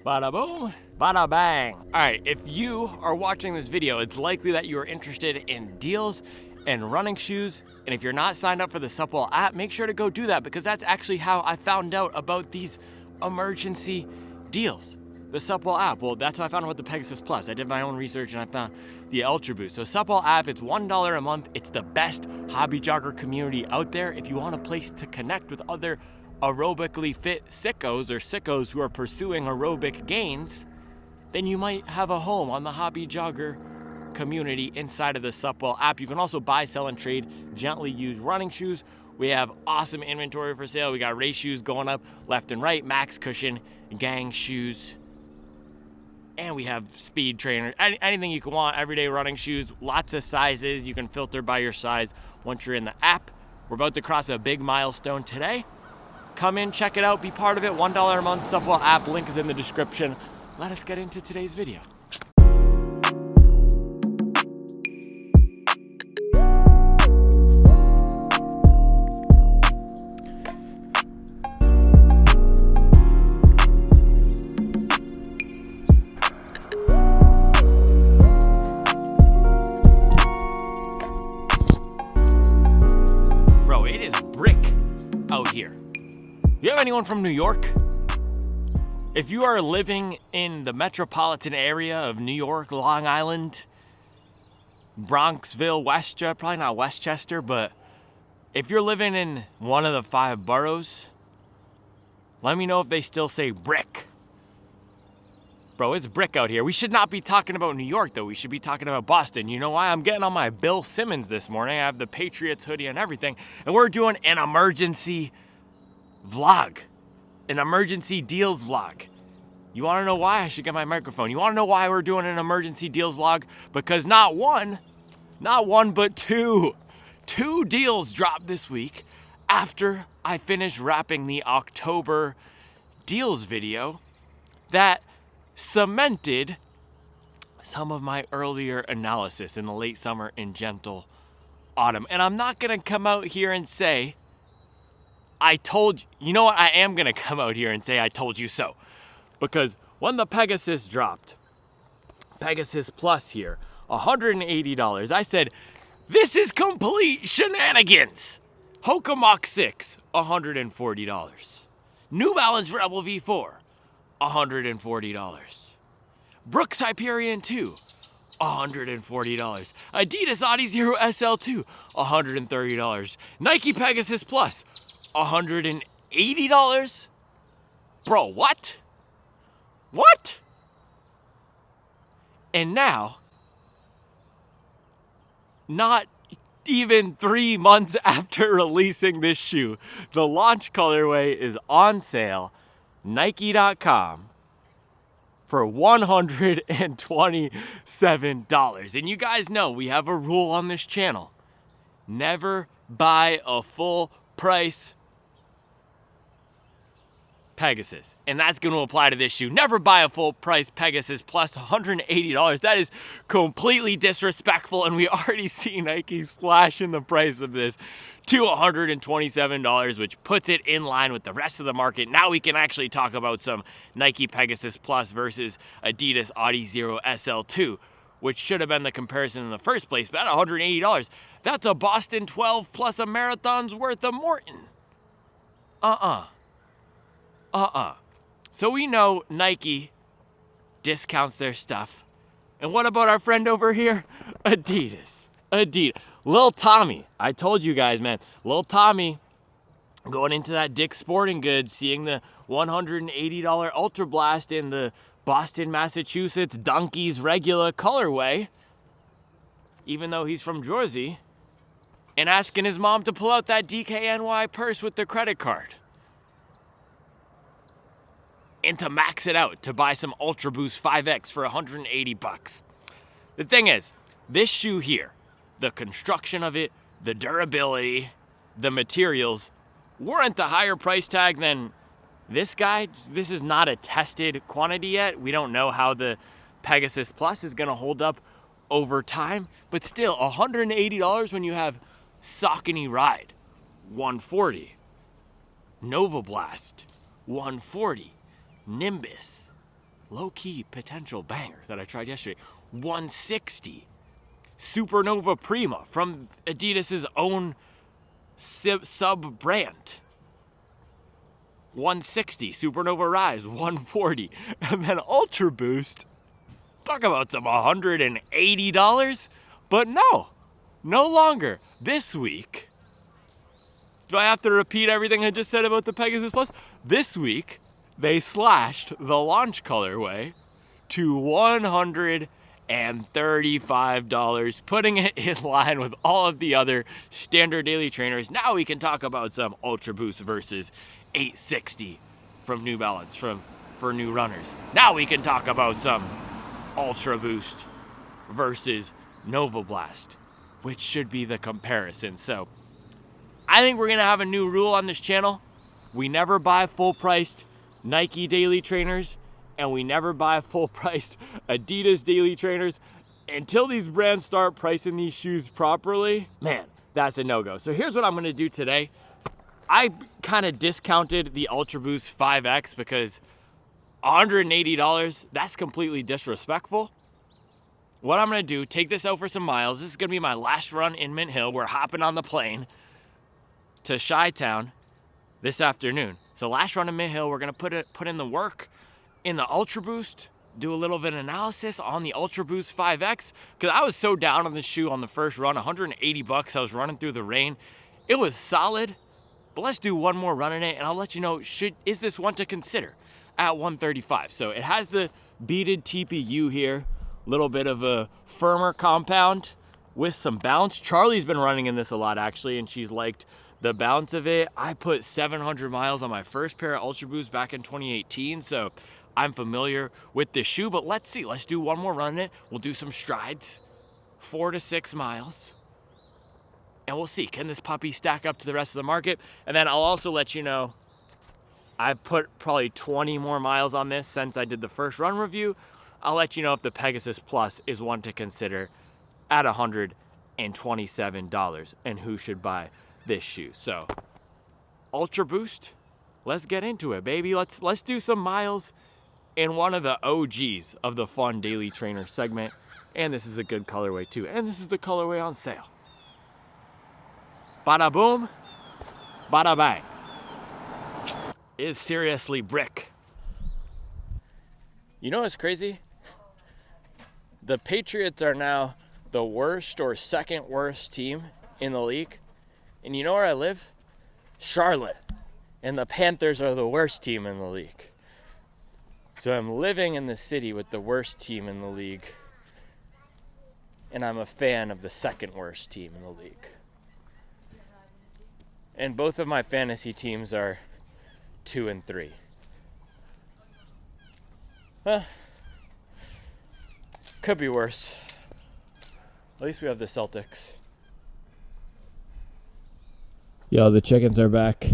Bada boom, bada bang. All right, if you are watching this video, it's likely that you are interested in deals and running shoes. And if you're not signed up for the Supwell app, make sure to go do that, because that's actually how I found out about these emergency deals. The Supwell app, well, that's how I found out about the Pegasus Plus. I did my own research and I found the Ultraboost. So Supwell app, it's $1 a month. It's the best hobby jogger community out there. If you want a place to connect with other aerobically fit sickos who are pursuing aerobic gains, then you might have a home on the hobby jogger community inside of the Supwell app. You can also buy, sell, and trade gently used running shoes. We have awesome inventory for sale. We got race shoes going up left and right, max cushion, gang shoes, and we have speed trainers, anything you can want, everyday running shoes, lots of sizes. You can filter by your size once you're in the app. We're about to cross a big milestone today. Come in, check it out, be part of it. $1 a month, Supwell app, link is in the description. Let us get into today's video. Bro, it is brick out here. You have anyone from New York? If you are living in the metropolitan area of New York, Long Island, Bronxville, Westchester, probably not Westchester, but if you're living in one of the 5 boroughs, let me know if they still say brick. Bro, it's brick out here. We should not be talking about New York, though. We should be talking about Boston. You know why? I'm getting on my Bill Simmons this morning. I have the Patriots hoodie and everything, and we're doing an emergency vlog, an emergency deals vlog. You want to know why? I should get my microphone. You want to know why we're doing an emergency deals vlog? Because not one, but two deals dropped this week after I finished wrapping the October deals video that cemented some of my earlier analysis in the late summer and gentle autumn. And I'm not going to come out here and say I told you. You know what? I am going to come out here and say I told you so. Because when the Pegasus dropped, Pegasus Plus here, $180, I said, this is complete shenanigans. Hoka Mach 6, $140. New Balance Rebel V4, $140. Brooks Hyperion 2, $140. Adidas Adizero SL2, $130. Nike Pegasus Plus, $180? Bro, what? What? And now, not even 3 months after releasing this shoe, the launch colorway is on sale, Nike.com, for $127. And you guys know we have a rule on this channel. Never buy a full price Pegasus. And that's going to apply to this shoe. Never buy a full price Pegasus Plus, $180. That is completely disrespectful, and we already see Nike slashing the price of this to $127, which puts it in line with the rest of the market. Now we can actually talk about some Nike Pegasus Plus versus Adidas Adizero SL2, which should have been the comparison in the first place. But at $180, that's a Boston 12 plus a marathon's worth of Morton. So we know Nike discounts their stuff. And what about our friend over here? Adidas. Lil Tommy. I told you guys, man. Lil Tommy going into that Dick's Sporting Goods, seeing the $180 Ultra Blast in the Boston, Massachusetts Donkeys regular colorway, even though he's from Jersey, and asking his mom to pull out that DKNY purse with the credit card. And to max it out, to buy some Ultraboost 5X for $180. The thing is, this shoe here, the construction of it, the durability, the materials, warrant a higher price tag than this guy. This is not a tested quantity yet. We don't know how the Pegasus Plus is going to hold up over time. But still, $180 when you have Saucony Ride, $140. Nova Blast, $140. Nimbus, low-key potential banger that I tried yesterday. 160 Supernova Prima from Adidas's own sub-brand. 160 Supernova Rise, 140. And then Ultraboost, talk about some $180. But no longer. This week, do I have to repeat everything I just said about the Pegasus Plus? This week, they slashed the launch colorway to $135, putting it in line with all of the other standard daily trainers. Now we can talk about some Ultraboost versus 860 from New Balance for new runners. Now we can talk about some Ultraboost versus Nova Blast, which should be the comparison. So I think we're gonna have a new rule on this channel. We never buy full-priced Nike daily trainers, and we never buy full-priced Adidas daily trainers until these brands start pricing these shoes properly. Man, that's a no-go. So here's what I'm gonna do today. I kind of discounted the Ultraboost 5X because $180, that's completely disrespectful. What I'm gonna do, take this out for some miles. This is gonna be my last run in Mint Hill. We're hopping on the plane to Chi-Town this afternoon. So last run in Mint Hill, we're gonna put in the work in the Ultraboost, do a little bit of analysis on the Ultraboost 5X, because I was so down on this shoe on the first run, $180. I was running through the rain. It was solid, but let's do one more run in it, and I'll let you know, is this one to consider at 135. So it has the beaded TPU here, little bit of a firmer compound with some bounce. Charlie's been running in this a lot actually, and she's liked the bounce of it. I put 700 miles on my first pair of Ultraboost back in 2018, so I'm familiar with this shoe. But let's see, let's do one more run in it. We'll do some strides, 4 to 6 miles, and we'll see, can this puppy stack up to the rest of the market? And then I'll also let you know, I put probably 20 more miles on this since I did the first run review. I'll let you know if the Pegasus Plus is one to consider at $127 and who should buy this shoe. So Ultraboost, let's get into it, baby. Let's do some miles in one of the OGs of the fun daily trainer segment. And this is a good colorway too. And this is the colorway on sale. Bada boom, bada bang. Is seriously brick. You know what's crazy? The Patriots are now the worst or second worst team in the league. And you know where I live? Charlotte. And the Panthers are the worst team in the league. So I'm living in the city with the worst team in the league. And I'm a fan of the second worst team in the league. And both of my fantasy teams are 2 and 3. Could be worse. At least we have the Celtics. Yo, the chickens are back.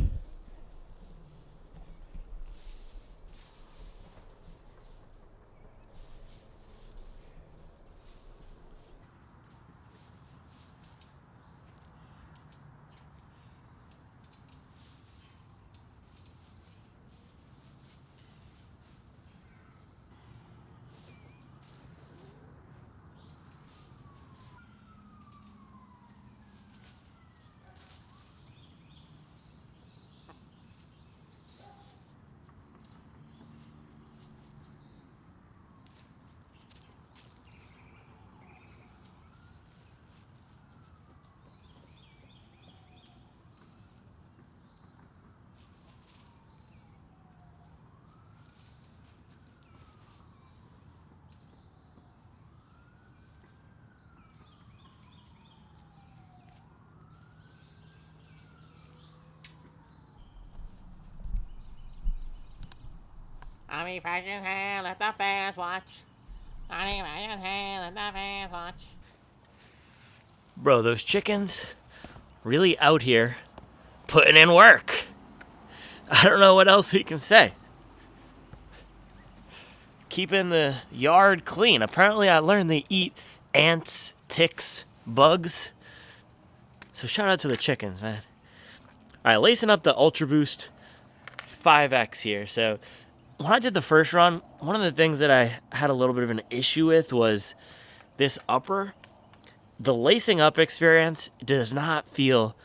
I'll be fashion hand, let the fans watch. I'll be fashion hand, let the fans watch. Bro, those chickens really out here putting in work. I don't know what else we can say. Keeping the yard clean. Apparently I learned they eat ants, ticks, bugs. So shout out to the chickens, man. All right, lacing up the Ultraboost 5X here. So when I did the first run, one of the things that I had a little bit of an issue with was this upper. The lacing up experience does not feel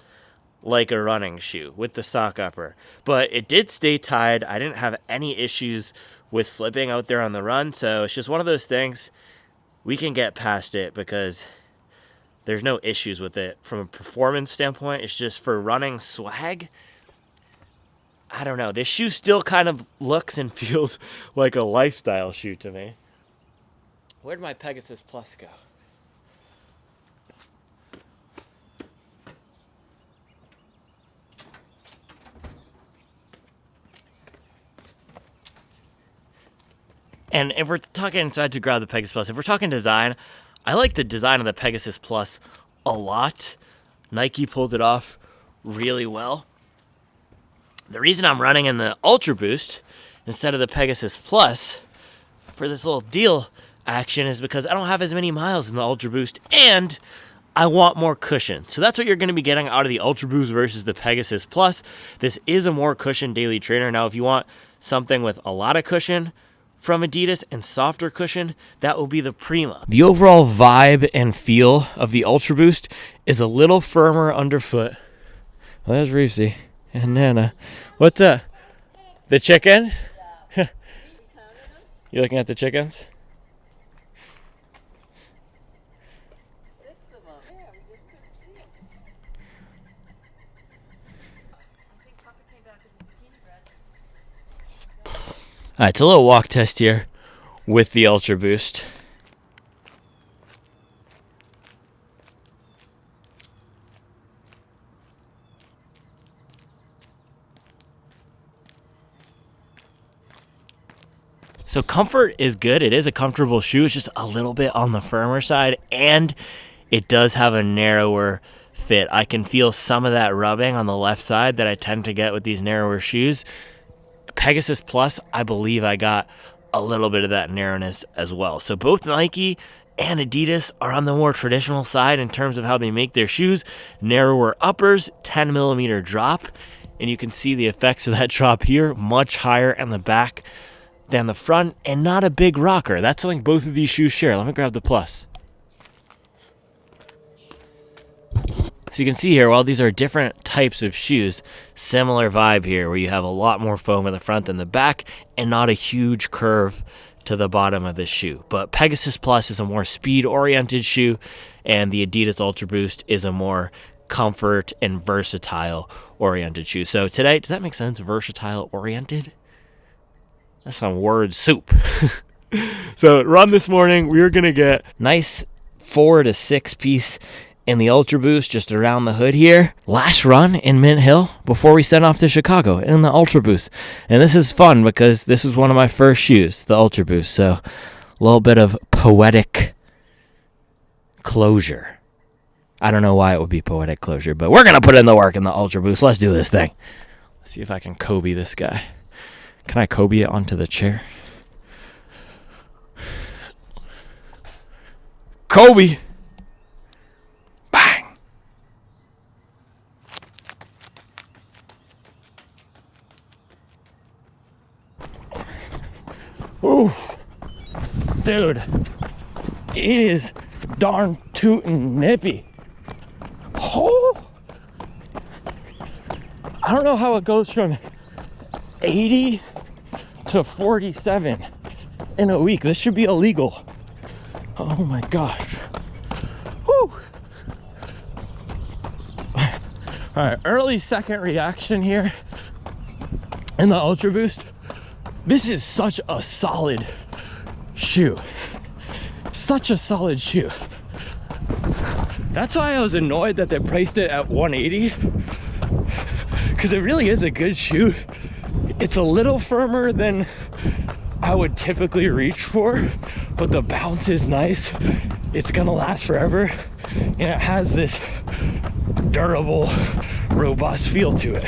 like a running shoe with the sock upper, but it did stay tied. I didn't have any issues with slipping out there on the run, so it's just one of those things. We can get past it because there's no issues with it from a performance standpoint. It's just for running swag. I don't know. This shoe still kind of looks and feels like a lifestyle shoe to me. Where'd my Pegasus Plus go? And if we're talking, so I had to grab the Pegasus Plus. If we're talking design, I like the design of the Pegasus Plus a lot. Nike pulled it off really well. The reason I'm running in the Ultraboost instead of the Pegasus Plus for this little deal action is because I don't have as many miles in the Ultraboost and I want more cushion. So that's what you're going to be getting out of the Ultraboost versus the Pegasus Plus. This is a more cushioned daily trainer. Now, if you want something with a lot of cushion from Adidas and softer cushion, that will be the Prima. The overall vibe and feel of the Ultraboost is a little firmer underfoot. Well, there's Reefsy and Nana. What's up? The chicken? You looking at the chickens? All right, it's a little walk test here with the Ultraboost. So comfort is good. It is a comfortable shoe. It's just a little bit on the firmer side, and it does have a narrower fit. I can feel some of that rubbing on the left side that I tend to get with these narrower shoes. Pegasus Plus, I believe I got a little bit of that narrowness as well. So both Nike and Adidas are on the more traditional side in terms of how they make their shoes. Narrower uppers, 10 millimeter drop, and you can see the effects of that drop here, much higher in the back than the front, and not a big rocker. That's something both of these shoes share. Let me grab the Plus. So you can see here, while these are different types of shoes, similar vibe here where you have a lot more foam in the front than the back and not a huge curve to the bottom of the shoe. But Pegasus Plus is a more speed-oriented shoe, and the Adidas Ultraboost is a more comfort and versatile-oriented shoe. So today, does that make sense? Versatile-oriented? That's some word soup. So run this morning, we're going to get nice 4 to 6 piece in the Ultraboost just around the hood here. Last run in Mint Hill before we sent off to Chicago in the Ultraboost. And this is fun because this is one of my first shoes, the Ultraboost. So a little bit of poetic closure. I don't know why it would be poetic closure, but we're going to put in the work in the Ultraboost. Let's do this thing. Let's see if I can Kobe this guy. Can I Kobe it onto the chair? Kobe! Bang! Ooh, dude, it is darn tootin' nippy. Oh, I don't know how it goes from 80 to 47 in a week. This should be illegal. Oh my gosh. Woo. All right, early second reaction here in the Ultraboost. This is such a solid shoe. Such a solid shoe. That's why I was annoyed that they priced it at $180, because it really is a good shoe. It's a little firmer than I would typically reach for, but the bounce is nice. It's gonna last forever, and it has this durable, robust feel to it,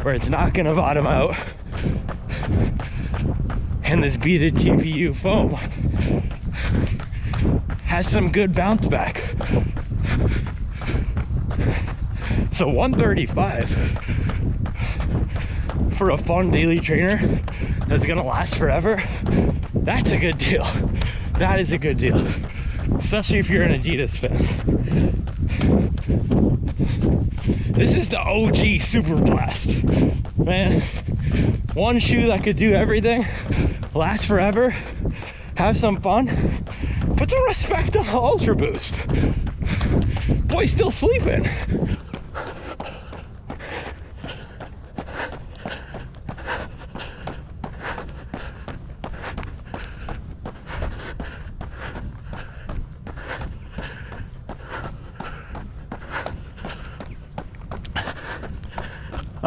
where it's not gonna bottom out. And this beaded TPU foam has some good bounce back. So 135 for a fun daily trainer that's gonna last forever, that's a good deal. That is a good deal, especially if you're an Adidas fan. This is the OG Super Blast, man. One shoe that could do everything, last forever, have some fun. Put some respect on the Ultra Boost. Boy's still sleeping.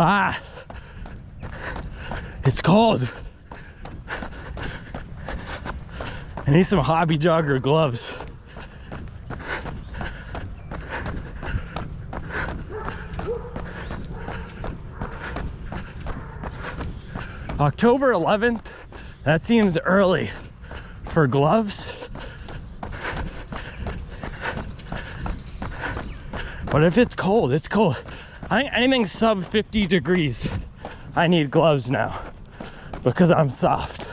Ah, it's cold. I need some hobby jogger gloves. October 11th, that seems early for gloves. But if it's cold, it's cold. I think anything sub 50 degrees, I need gloves now because I'm soft.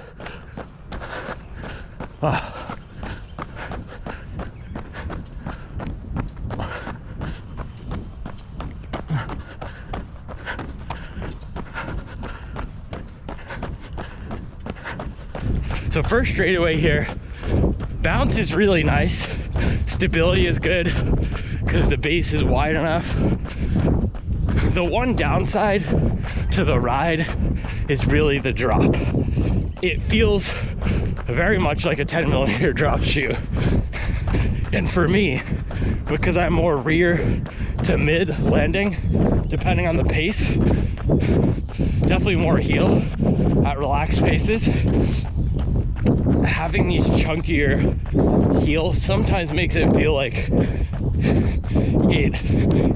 So first straightaway here, bounce is really nice. Stability is good because the base is wide enough. The one downside to the ride is really the drop. It feels very much like a 10mm drop shoe. And for me, because I'm more rear to mid landing, depending on the pace, definitely more heel at relaxed paces, having these chunkier heels sometimes makes it feel like it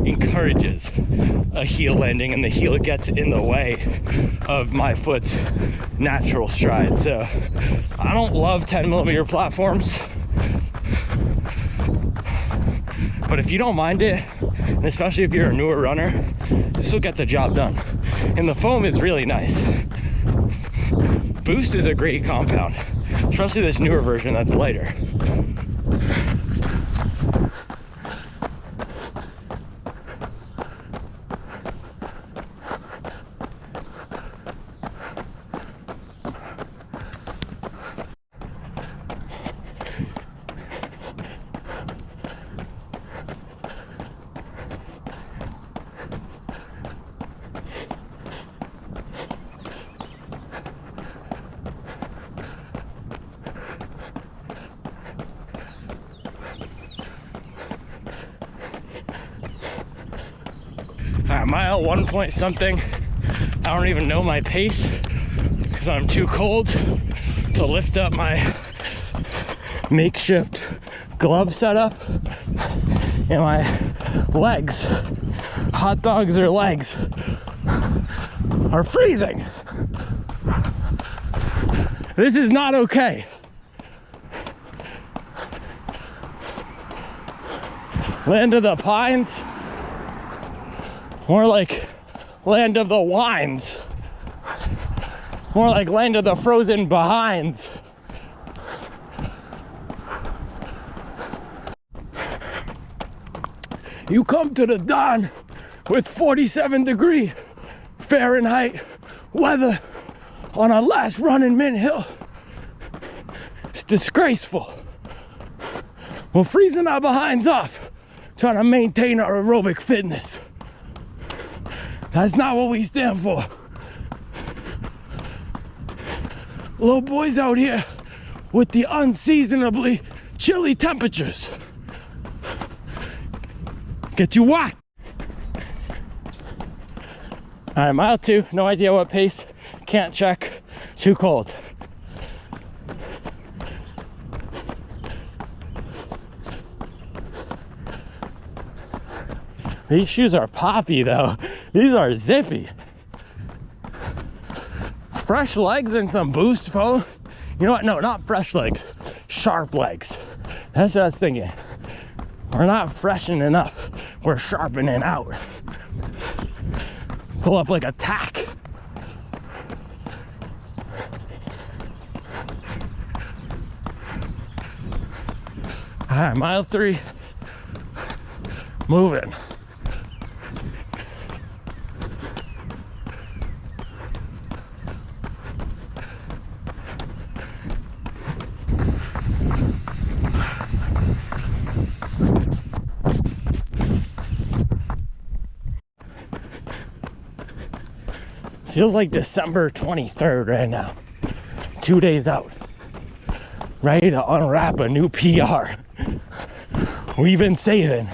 encourages a heel landing and the heel gets in the way of my foot's natural stride. So I don't love 10mm platforms, but if you don't mind it, and especially if you're a newer runner, this will get the job done. And the foam is really nice. Boost is a great compound, especially this newer version that's lighter. At mile 1 point something, I don't even know my pace because I'm too cold to lift up my makeshift glove setup, and my legs, hot dogs or legs, are freezing. This is not okay. Land of the Pines, more like land of the wines, more like land of the frozen behinds. You come to the Don with 47-degree Fahrenheit weather on our last run in Mint Hill. It's disgraceful. We're freezing our behinds off trying to maintain our aerobic fitness. That's not what we stand for. Little boys out here with the unseasonably chilly temperatures. Get you whacked. All right, mile 2, no idea what pace, can't check, too cold. These shoes are poppy though. These are zippy. Fresh legs and some Boost foam. You know what? No, not fresh legs. Sharp legs. That's what I was thinking. We're not freshening up. We're sharpening out. Pull up like a tack. All right, mile 3. Moving. Feels like December 23rd right now. 2 days out. Ready to unwrap a new PR. We've been saving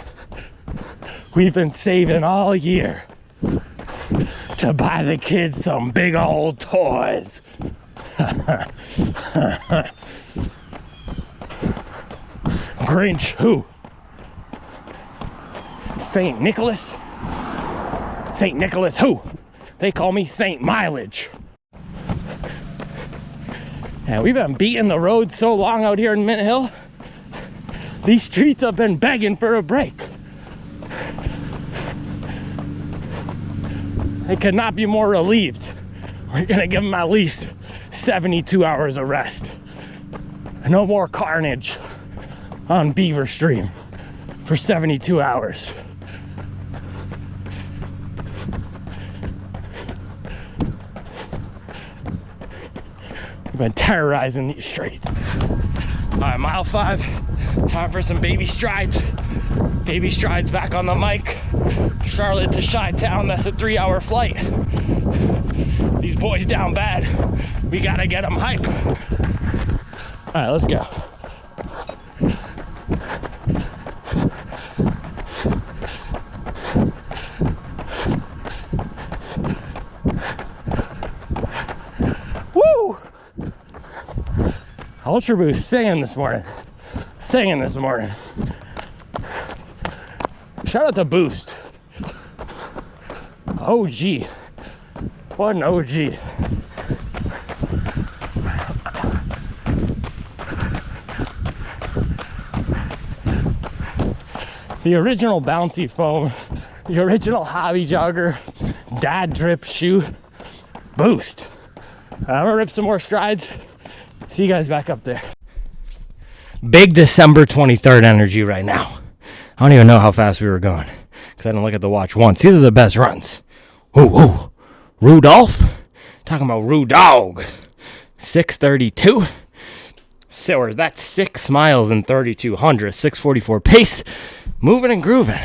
all year to buy the kids some big old toys. Grinch who? St. Nicholas? St. Nicholas who? They call me Saint Mileage. And we've been beating the road so long out here in Mint Hill. These streets have been begging for a break. They could not be more relieved. We're gonna give them at least 72 hours of rest. No more carnage on Beaver Stream for 72 hours. Been terrorizing these streets. All right, mile 5, time for some baby strides. Baby strides back on the mic. Charlotte to Chi-Town, that's a 3-hour flight. These boys down bad. We gotta get them hype. All right, let's go. Woo! Ultraboost singing this morning. Shout out to Boost. OG. What an OG. The original bouncy foam, the original hobby jogger, dad drip shoe, Boost. I'm gonna rip some more strides. See you guys back up there. Big December 23rd energy right now. I don't even know how fast we were going because I didn't look at the watch once. These are the best runs. Ooh. Rudolph. Talking about Rudog. 6:32. So that's 6 miles and 3,200. 6:44 pace. Moving and grooving.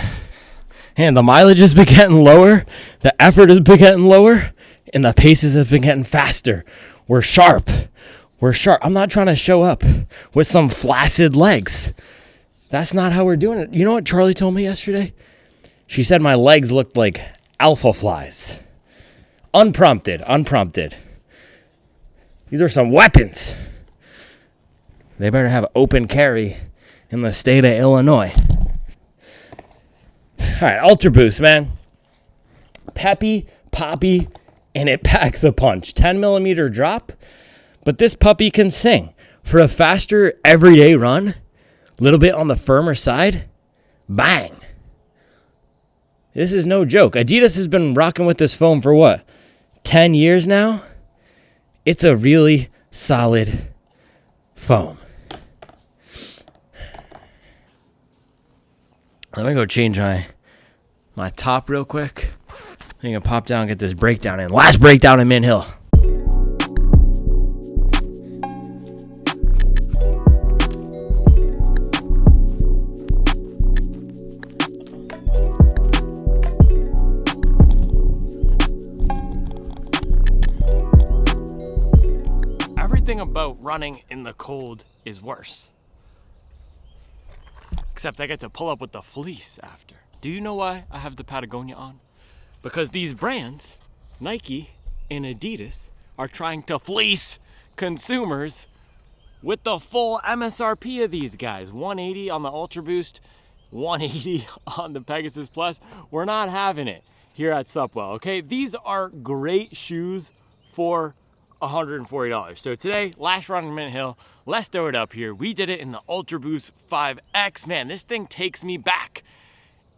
And the mileage has been getting lower. The effort has been getting lower. And the paces have been getting faster. We're sharp. I'm not trying to show up with some flaccid legs. That's not how we're doing it. You know what Charlie told me yesterday? She said my legs looked like alpha flies. Unprompted. These are some weapons. They better have open carry in the state of Illinois. All right, Ultraboost, man. Peppy, poppy, and it packs a punch. 10-millimeter drop. But this puppy can sing. For a faster, everyday run, a little bit on the firmer side, bang. This is no joke. Adidas has been rocking with this foam for what, 10 years now? It's a really solid foam. Let me go change my top real quick. I'm going to pop down and get this breakdown in. Last breakdown in Mint Hill. Everything about running in the cold is worse. Except I get to pull up with the fleece after. Do you know why I have the Patagonia on? Because these brands, Nike and Adidas, are trying to fleece consumers with the full MSRP of these guys. $180 on the Ultraboost, $180 on the Pegasus Plus. We're not having it here at Supwell, okay? These are great shoes for $140. So today, last run in Mint Hill, let's throw it up here. We did it in the Ultraboost 5X. Man, this thing takes me back.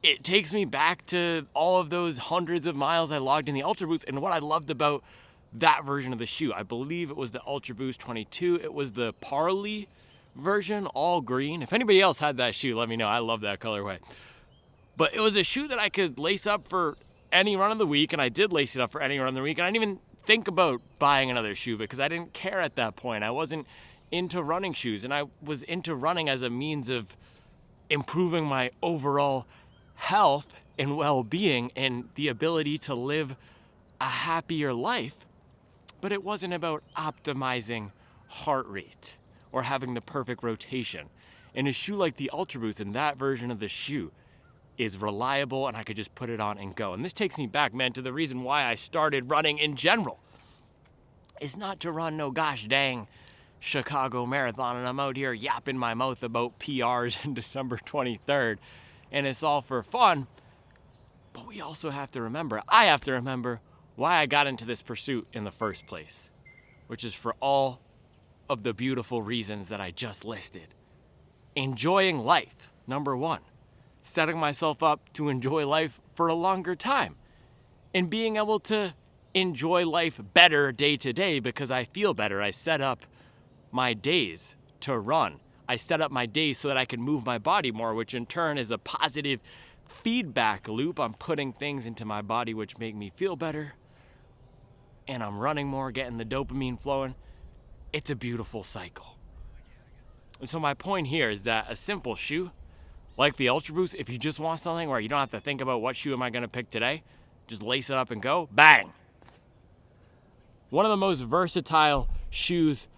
It takes me back to all of those hundreds of miles I logged in the Ultraboost. And what I loved about that version of the shoe, I believe it was the Ultraboost 22. It was the Parley version, all green. If anybody else had that shoe, let me know. I love that colorway. But it was a shoe that I could lace up for any run of the week, and I did lace it up for any run of the week, and I didn't even think about buying another shoe because I didn't care at that point. I wasn't into running shoes, and I was into running as a means of improving my overall health and well-being and the ability to live a happier life. But it wasn't about optimizing heart rate or having the perfect rotation. And a shoe like the Ultraboost, and that version of the shoe, is reliable, and I could just put it on and go. And this takes me back, man, to the reason why I started running in general. It's not to run no gosh dang Chicago Marathon, and I'm out here yapping my mouth about PRs in December 23rd, and it's all for fun. But we also have to remember, I have to remember why I got into this pursuit in the first place, which is for all of the beautiful reasons that I just listed. Enjoying life, number one. Setting myself up to enjoy life for a longer time, and being able to enjoy life better day to day because I feel better. I set up my days to run. I set up my days so that I can move my body more, which in turn is a positive feedback loop. I'm putting things into my body which make me feel better, and I'm running more, getting the dopamine flowing. It's a beautiful cycle. And so my point here is that a simple shoe like the Ultraboost, if you just want something where you don't have to think about what shoe am I going to pick today, just lace it up and go, bang. One of the most versatile shoes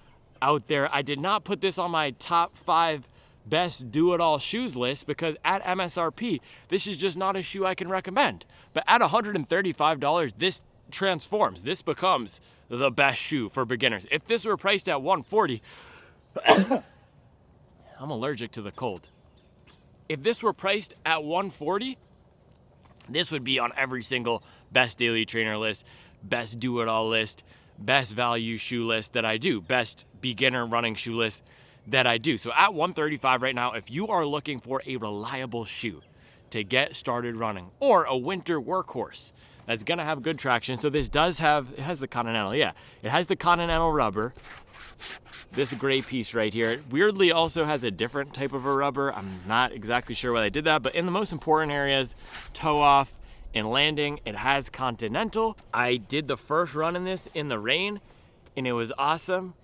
out there. I did not put this on my top 5 best do-it-all shoes list because at MSRP, this is just not a shoe I can recommend. But at $135, this transforms. This becomes the best shoe for beginners. If this were priced at $140, I'm allergic to the cold. If this were priced at $140, this would be on every single best daily trainer list, best do-it-all list, best value shoe list that I do, best beginner running shoe list that I do. So at $135 right now, if you are looking for a reliable shoe to get started running or a winter workhorse that's gonna have good traction, so this does have, it has the Continental, yeah. It has the Continental rubber. This gray piece right here, it weirdly also has a different type of a rubber. I'm not exactly sure why they did that, but in the most important areas, toe off and landing, it has Continental. I did the first run in this in the rain, and it was awesome.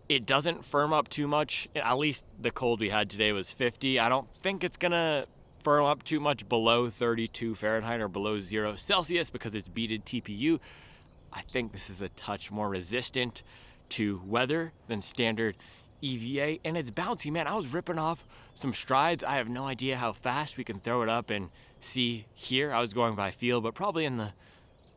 It doesn't firm up too much. At least the cold we had today was 50. I don't think it's gonna firm up too much below 32 Fahrenheit or below 0 Celsius because it's beaded TPU. I think this is a touch more resistant to weather than standard EVA, and it's bouncy, man. I was ripping off some strides. I have no idea how fast we can throw it up and see here. I was going by feel, but probably in the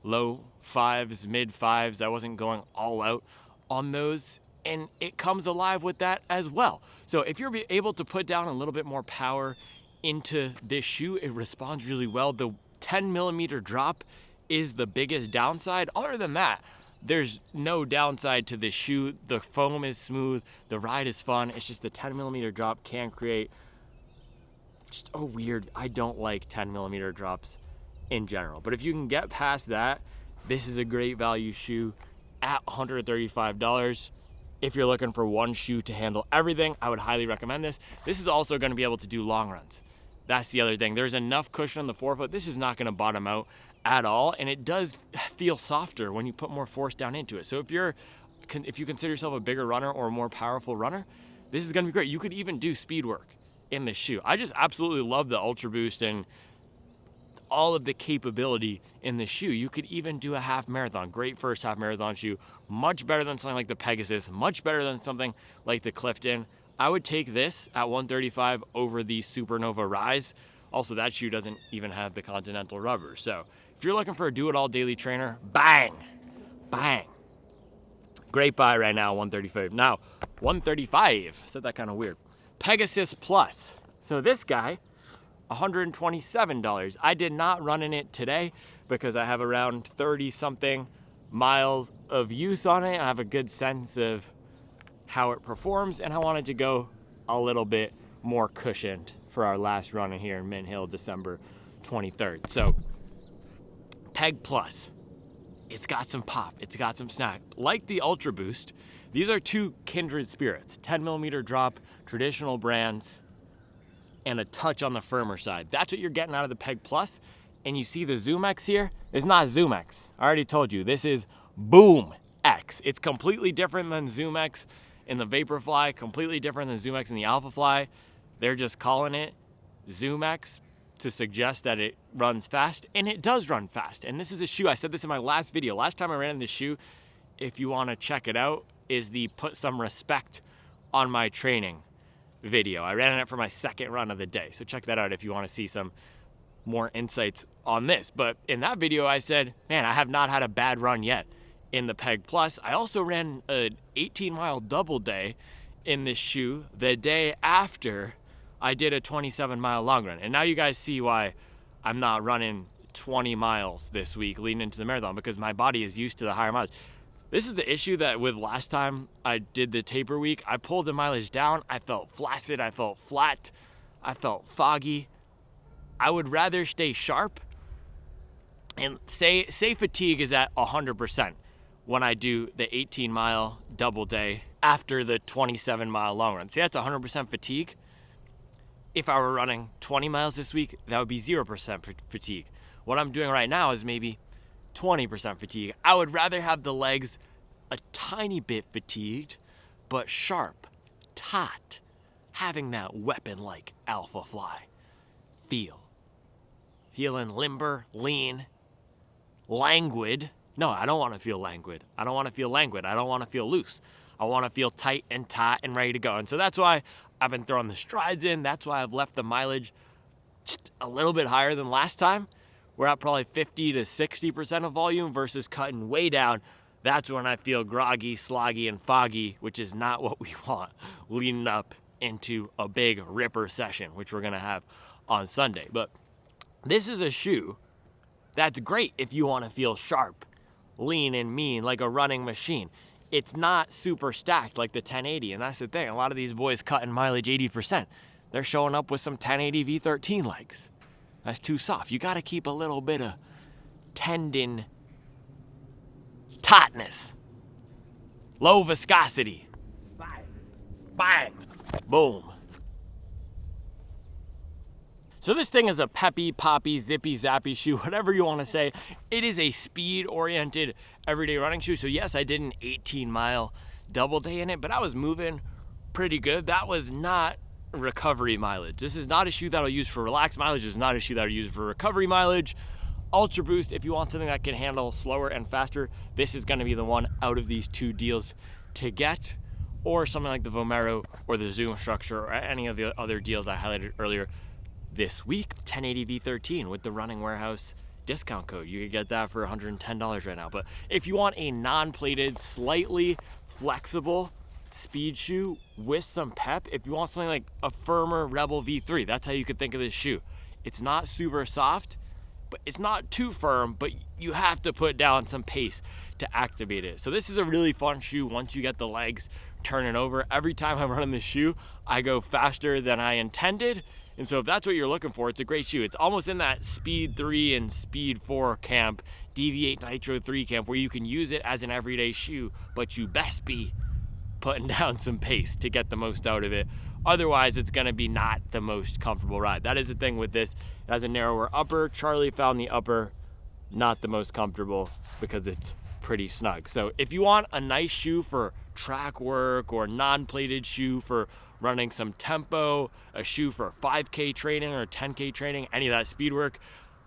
low 5s, mid 5s. I wasn't going all out on those, and it comes alive with that as well. So if you're able to put down a little bit more power into this shoe, it responds really well. The 10 millimeter drop is the biggest downside. Other than that, there's no downside to this shoe. The foam is smooth, the ride is fun. It's just the 10 millimeter drop can create just a weird, I don't like 10 millimeter drops in general. But if you can get past that, this is a great value shoe at $135. If you're looking for one shoe to handle everything, I would highly recommend this. This is also going to be able to do long runs. That's the other thing. There's enough cushion on the forefoot. This is not going to bottom out at all, and it does feel softer when you put more force down into it. So if you consider yourself a bigger runner or a more powerful runner, this is going to be great. You could even do speed work in this shoe. I just absolutely love the Ultraboost and all of the capability in the shoe. You could even do a half marathon. Great first half marathon shoe. Much better than something like the Pegasus. Much better than something like the Clifton. I would take this at $135 over the Supernova Rise. Also, that shoe doesn't even have the Continental rubber. So if you're looking for a do-it-all daily trainer, bang, bang. Great buy right now, $135. Now, $135, I said that kind of weird. Pegasus Plus. So this guy, $127. I did not run in it today because I have around 30-something miles of use on it. I have a good sense of how it performs, and I wanted to go a little bit more cushioned for our last run in here in Mint Hill, December 23rd. So, Peg Plus. It's got some pop. It's got some snack. Like the Ultraboost, these are two kindred spirits. 10 millimeter drop, traditional brands, and a touch on the firmer side. That's what you're getting out of the Peg Plus. And you see the Zoom X here? It's not Zoom X. I already told you, this is Boom X. It's completely different than Zoom X in the Vaporfly, completely different than Zoom X in the Alphafly. They're just calling it Zoom X to suggest that it runs fast, and it does run fast. And this is a shoe, I said this in my last video. Last time I ran in this shoe, if you wanna check it out, is the Put Some Respect on My Training video. I ran in it for my second run of the day. So check that out if you wanna see some more insights on this. But in that video, I said, man, I have not had a bad run yet in the Peg Plus. I also ran an 18-mile double day in this shoe the day after I did a 27-mile long run. And now you guys see why I'm not running 20 miles this week leading into the marathon, because my body is used to the higher mileage. This is the issue that with last time I did the taper week, I pulled the mileage down. I felt flaccid, I felt flat, I felt foggy. I would rather stay sharp and say fatigue is at 100% when I do the 18-mile double day after the 27-mile long run. See, that's 100% fatigue. If I were running 20 miles this week, that would be 0% fatigue. What I'm doing right now is maybe 20% fatigue. I would rather have the legs a tiny bit fatigued, but sharp, taut, having that weapon-like Alphafly feel. Feeling limber, lean, languid. No, I don't want to feel languid. I don't want to feel languid. I don't want to feel loose. I want to feel tight and taut and ready to go. And so that's why I've been throwing the strides in. That's why I've left the mileage just a little bit higher than last time. We're at probably 50 to 60% of volume versus cutting way down. That's when I feel groggy, sloggy, and foggy, which is not what we want leading up into a big ripper session, which we're going to have on Sunday. But this is a shoe that's great if you want to feel sharp, lean, and mean like a running machine. It's not super stacked like the 1080, and that's the thing. A lot of these boys cutting mileage 80%. They're showing up with some 1080 V13 legs. That's too soft. You got to keep a little bit of tendon tautness, low viscosity. Bang, bang, boom. So this thing is a peppy, poppy, zippy, zappy shoe, whatever you want to say. It is a speed-oriented everyday running shoe. So yes, I did an 18-mile double day in it, but I was moving pretty good. That was not recovery mileage. This is not a shoe that I'll use for relaxed mileage. It's not a shoe that I'll use for recovery mileage. Ultraboost, if you want something that can handle slower and faster, this is going to be the one out of these two deals to get, or something like the Vomero or the Zoom Structure or any of the other deals I highlighted earlier this week. 1080 V13 with the Running Warehouse discount code. You could get that for $110 right now. But if you want a non-plated, slightly flexible speed shoe with some pep, if you want something like a firmer Rebel V3, that's how you could think of this shoe. It's not super soft, but it's not too firm, but you have to put down some pace to activate it. So this is a really fun shoe once you get the legs turning over. Every time I'm running this shoe, I go faster than I intended. And so if that's what you're looking for, it's a great shoe. It's almost in that Speed 3 and Speed 4 camp, Deviate Nitro 3 camp, where you can use it as an everyday shoe, but you best be putting down some pace to get the most out of it. Otherwise, it's gonna be not the most comfortable ride. That is the thing with this. It has a narrower upper. Charlie found the upper not the most comfortable because it's pretty snug. So if you want a nice shoe for track work or non-plated shoe for running some tempo, a shoe for 5K training or 10K training, any of that speed work,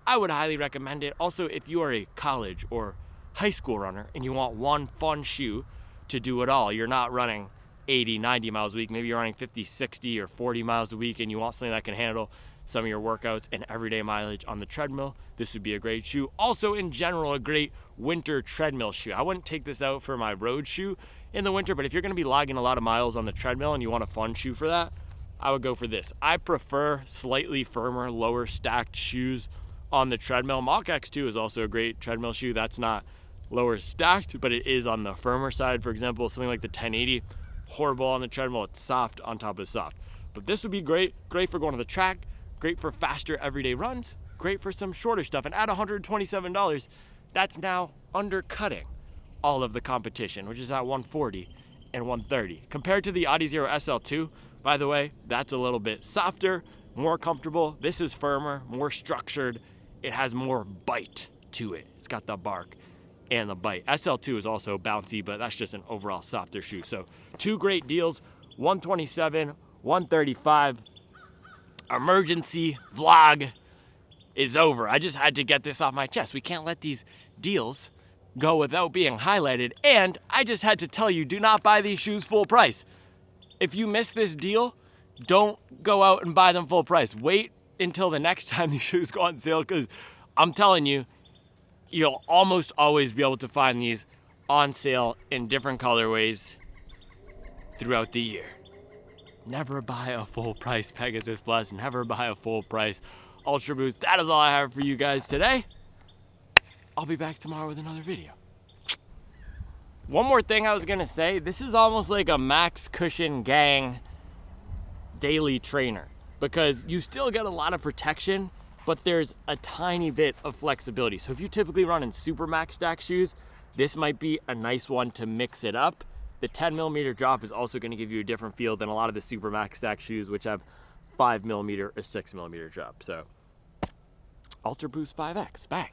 I would highly recommend it. Also, if you are a college or high school runner and you want one fun shoe to do it all, you're not running 80, 90 miles a week, maybe you're running 50, 60, or 40 miles a week and you want something that can handle some of your workouts and everyday mileage on the treadmill, this would be a great shoe. Also, in general, a great winter treadmill shoe. I wouldn't take this out for my road shoe in the winter, but if you're gonna be logging a lot of miles on the treadmill and you want a fun shoe for that, I would go for this. I prefer slightly firmer, lower stacked shoes on the treadmill. Mach X2 is also a great treadmill shoe. That's not lower stacked, but it is on the firmer side. For example, something like the 1080, horrible on the treadmill. It's soft on top of soft. But this would be great for going to the track, great for faster everyday runs, great for some shorter stuff. And at $127, that's now undercutting all of the competition, which is at $140 and $130. Compared to the Adizero SL2, By the way, that's a little bit softer, more comfortable. This is firmer, more structured. It has more bite to it. It's got the bark and the bite. SL2 is also bouncy, but that's just an overall softer shoe. So 2 great deals, $127, $135. Emergency vlog is over. I just had to get this off my chest. We can't let these deals go without being highlighted. And I just had to tell you, do not buy these shoes full price. If you miss this deal, don't go out and buy them full price. Wait until the next time these shoes go on sale, because I'm telling you, you'll almost always be able to find these on sale in different colorways throughout the year. Never buy a full price Pegasus Plus. Never buy a full price Ultraboost. That is all I have for you guys today. I'll be back tomorrow with another video. One more thing I was gonna say, this is almost like a Max Cushion Gang daily trainer, because you still get a lot of protection, but there's a tiny bit of flexibility. So if you typically run in super max stack shoes, this might be a nice one to mix it up. The 10mm drop is also gonna give you a different feel than a lot of the super max stack shoes, which have 5mm or 6mm drop. So Ultraboost 5X, bang.